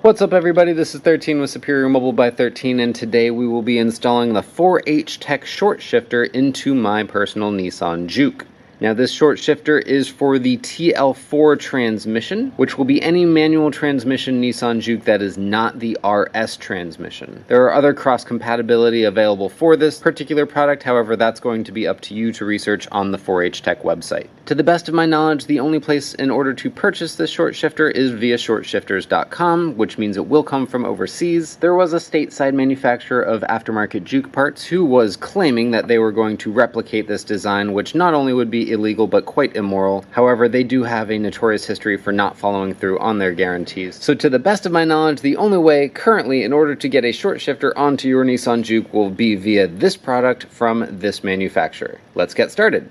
What's up everybody, this is 13 with Superior Mobile by 13, and today we will be installing the 4H-TECH short shifter into my personal Nissan Juke. Now this short shifter is for the TL4 transmission, which will be any manual transmission Nissan Juke that is not the RS transmission. There are other cross-compatibility available for this particular product, however that's going to be up to you to research on the 4H-TECH website. To the best of my knowledge, the only place in order to purchase this short shifter is via shortshifters.com, which means it will come from overseas. There was a stateside manufacturer of aftermarket Juke parts who was claiming that they were going to replicate this design, which not only would be illegal but quite immoral. However, they do have a notorious history for not following through on their guarantees. So to the best of my knowledge, the only way currently in order to get a short shifter onto your Nissan Juke will be via this product from this manufacturer. Let's get started.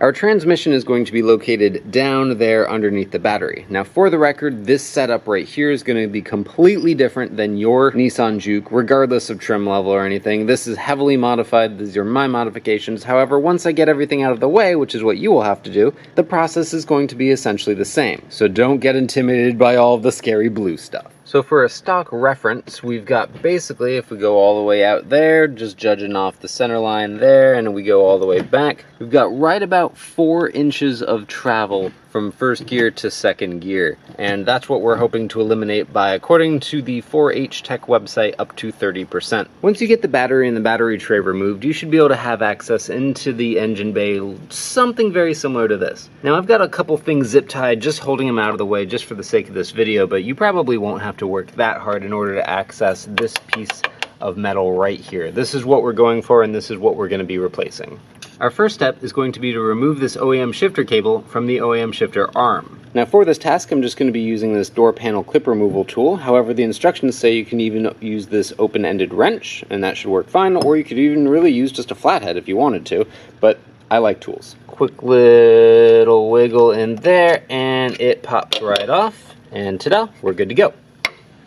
Our transmission is going to be located down there underneath the battery. Now for the record, this setup right here is going to be completely different than your Nissan Juke, regardless of trim level or anything. This is heavily modified, these are my modifications. However, once I get everything out of the way, which is what you will have to do, the process is going to be essentially the same. So don't get intimidated by all of the scary blue stuff. So for a stock reference, we've got basically, if we go all the way out there, just judging off the center line there, and we go all the way back, we've got right about 4 inches of travel from first gear to second gear. And that's what we're hoping to eliminate by, according to the 4H-TECH website, up to 30%. Once you get the battery and the battery tray removed, you should be able to have access into the engine bay, something very similar to this. Now I've got a couple things zip tied, just holding them out of the way just for the sake of this video, but you probably won't have to work that hard in order to access this piece of metal right here. This is what we're going for, and this is what we're going to be replacing. Our first step is going to be to remove this OEM shifter cable from the OEM shifter arm. Now for this task, I'm just going to be using this door panel clip removal tool. However, the instructions say you can even use this open-ended wrench, and that should work fine, or you could even really use just a flathead if you wanted to, but I like tools. Quick little wiggle in there, and it pops right off, and ta-da, we're good to go.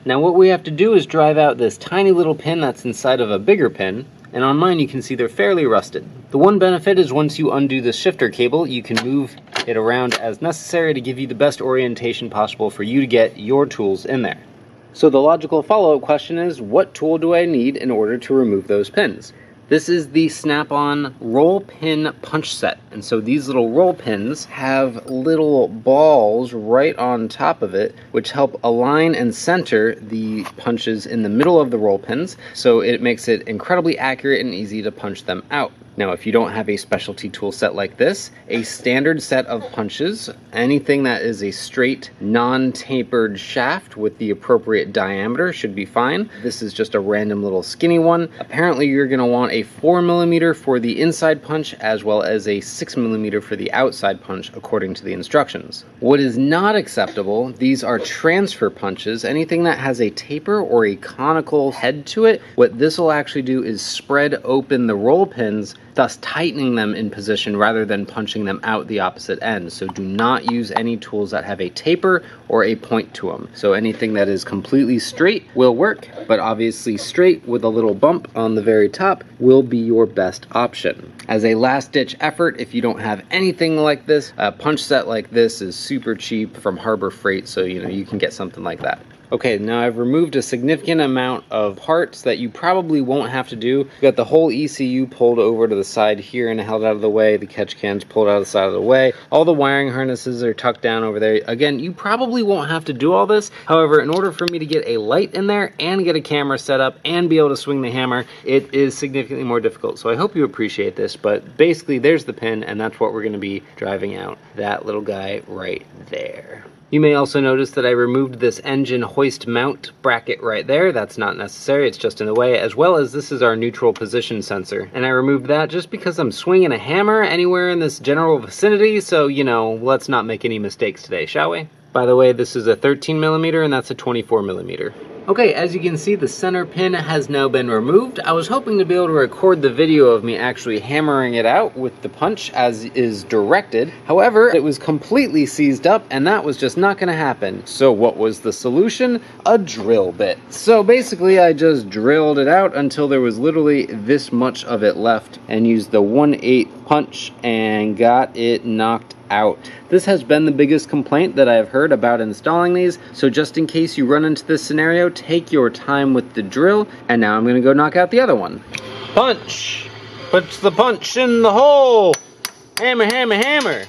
Now what we have to do is drive out this tiny little pin that's inside of a bigger pin, and on mine you can see they're fairly rusted. The one benefit is once you undo the shifter cable, you can move it around as necessary to give you the best orientation possible for you to get your tools in there. So the logical follow-up question is, what tool do I need in order to remove those pins? This is the Snap-on roll pin punch set, and so these little roll pins have little balls right on top of it which help align and center the punches in the middle of the roll pins, so it makes it incredibly accurate and easy to punch them out. Now if you don't have a specialty tool set like this, a standard set of punches, anything that is a straight, non-tapered shaft with the appropriate diameter should be fine. This is just a random little skinny one. Apparently you're going to want a 4mm for the inside punch as well as a 6mm for the outside punch according to the instructions. What is not acceptable, these are transfer punches. Anything that has a taper or a conical head to it, what this will actually do is spread open the roll pins, thus tightening them in position rather than punching them out the opposite end. So do not use any tools that have a taper or a point to them. So anything that is completely straight will work, but obviously straight with a little bump on the very top will be your best option. As a last-ditch effort, if you don't have anything like this, a punch set like this is super cheap from Harbor Freight, so you can get something like that. Okay, now I've removed a significant amount of parts that you probably won't have to do. We've got the whole ECU pulled over to the side here and held out of the way. The catch cans pulled out of the side of the way. All the wiring harnesses are tucked down over there. Again, you probably won't have to do all this. However, in order for me to get a light in there and get a camera set up and be able to swing the hammer, it is significantly more difficult. So I hope you appreciate this, but basically there's the pin, and that's what we're going to be driving out. That little guy right there. You may also notice that I removed this engine hoist mount bracket right there. That's not necessary, it's just in the way, as well as this is our neutral position sensor. And I removed that just because I'm swinging a hammer anywhere in this general vicinity, so let's not make any mistakes today, shall we? By the way, this is a 13mm and that's a 24mm. Okay, as you can see, the center pin has now been removed. I was hoping to be able to record the video of me actually hammering it out with the punch as is directed. However, it was completely seized up and that was just not gonna happen. So what was the solution? A drill bit. So basically I just drilled it out until there was literally this much of it left and used the 1/8 punch and got it knocked out. This has been the biggest complaint that I've heard about installing these, so just in case you run into this scenario, take your time with the drill. And now I'm going to go knock out the other one. Punch! Puts the punch in the hole! Hammer, hammer, hammer!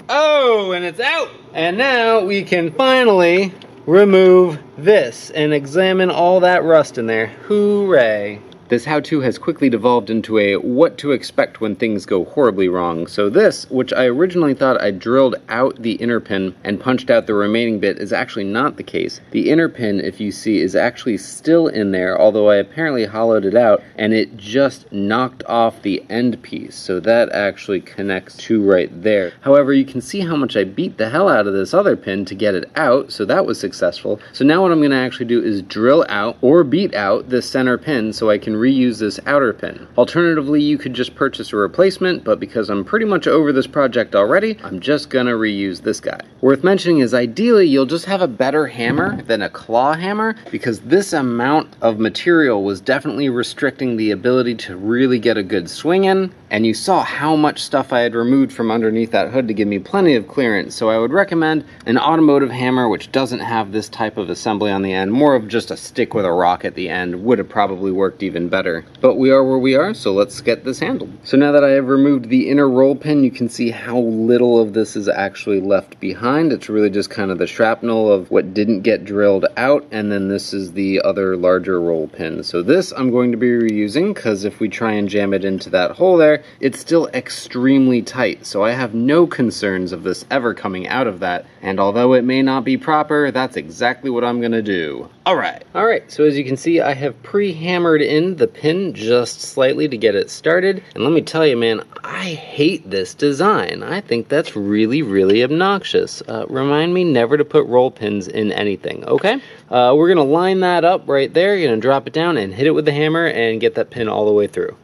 Oh, and it's out! And now we can finally remove this and examine all that rust in there. Hooray! This how-to has quickly devolved into a what to expect when things go horribly wrong. So this, which I originally thought I drilled out the inner pin and punched out the remaining bit, is actually not the case. The inner pin, if you see, is actually still in there, although I apparently hollowed it out, and it just knocked off the end piece. So that actually connects to right there. However, you can see how much I beat the hell out of this other pin to get it out, so that was successful. So now what I'm going to actually do is drill out or beat out this center pin so I can reuse this outer pin. Alternatively, you could just purchase a replacement, but because I'm pretty much over this project already, I'm just gonna reuse this guy. Worth mentioning is ideally you'll just have a better hammer than a claw hammer, because this amount of material was definitely restricting the ability to really get a good swing in, and you saw how much stuff I had removed from underneath that hood to give me plenty of clearance. So I would recommend an automotive hammer which doesn't have this type of assembly on the end. More of just a stick with a rock at the end would have probably worked even better. But we are where we are, so let's get this handled. So now that I have removed the inner roll pin, you can see how little of this is actually left behind. It's really just kind of the shrapnel of what didn't get drilled out, and then this is the other larger roll pin. So this I'm going to be reusing, because if we try and jam it into that hole there, it's still extremely tight, so I have no concerns of this ever coming out of that, and although it may not be proper, that's exactly what I'm gonna do. Alright, so as you can see, I have pre-hammered in the pin just slightly to get it started, and let me tell you, man, I hate this design. I think that's really, really obnoxious. Remind me never to put roll pins in anything, okay? We're gonna line that up right there, you're gonna drop it down and hit it with the hammer and get that pin all the way through.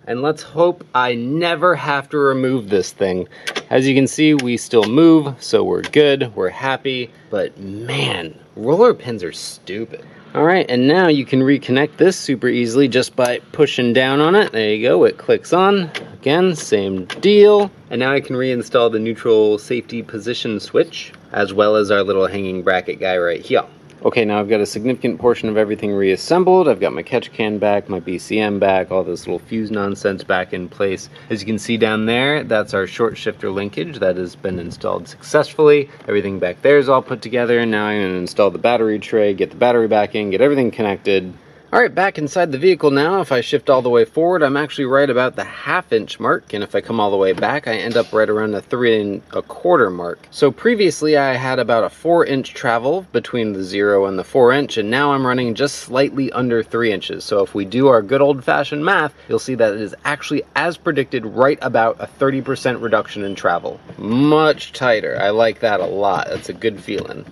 And let's hope I never have to remove this thing. As you can see, we still move, so we're good, we're happy, but man, roller pins are stupid. All right, and now you can reconnect this super easily just by pushing down on it. There you go, it clicks on. Again, same deal. And now I can reinstall the neutral safety position switch, as well as our little hanging bracket guy right here. Okay, now I've got a significant portion of everything reassembled. I've got my catch can back, my BCM back, all this little fuse nonsense back in place. As you can see down there, that's our short shifter linkage that has been installed successfully. Everything back there is all put together, and now I'm going to install the battery tray, get the battery back in, get everything connected. Alright, back inside the vehicle now. If I shift all the way forward, I'm actually right about the 1/2 inch mark, and if I come all the way back, I end up right around the 3 1/4 mark. So previously I had about a 4-inch travel between the 0 and the 4-inch, and now I'm running just slightly under 3 inches. So if we do our good old-fashioned math, you'll see that it is actually, as predicted, right about a 30% reduction in travel. Much tighter. I like that a lot. That's a good feeling.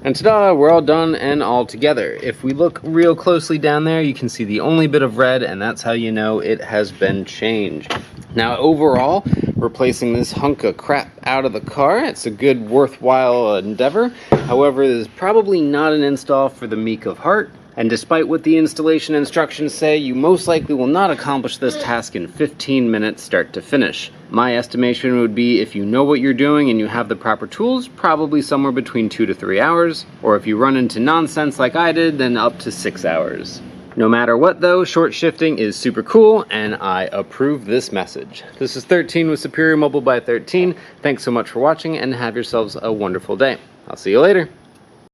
And ta-da, we're all done and all together. If we look real closely down there, you can see the only bit of red, and that's how you know it has been changed. Now overall, replacing this hunk of crap out of the car, it's a good, worthwhile endeavor. However, it is probably not an install for the meek of heart. And despite what the installation instructions say, you most likely will not accomplish this task in 15 minutes start to finish. My estimation would be, if you know what you're doing and you have the proper tools, probably somewhere between 2 to 3 hours, or if you run into nonsense like I did, then up to 6 hours. No matter what though, short shifting is super cool, and I approve this message. This is 13 with Superior Mobile by 13. Thanks so much for watching, and have yourselves a wonderful day. I'll see you later.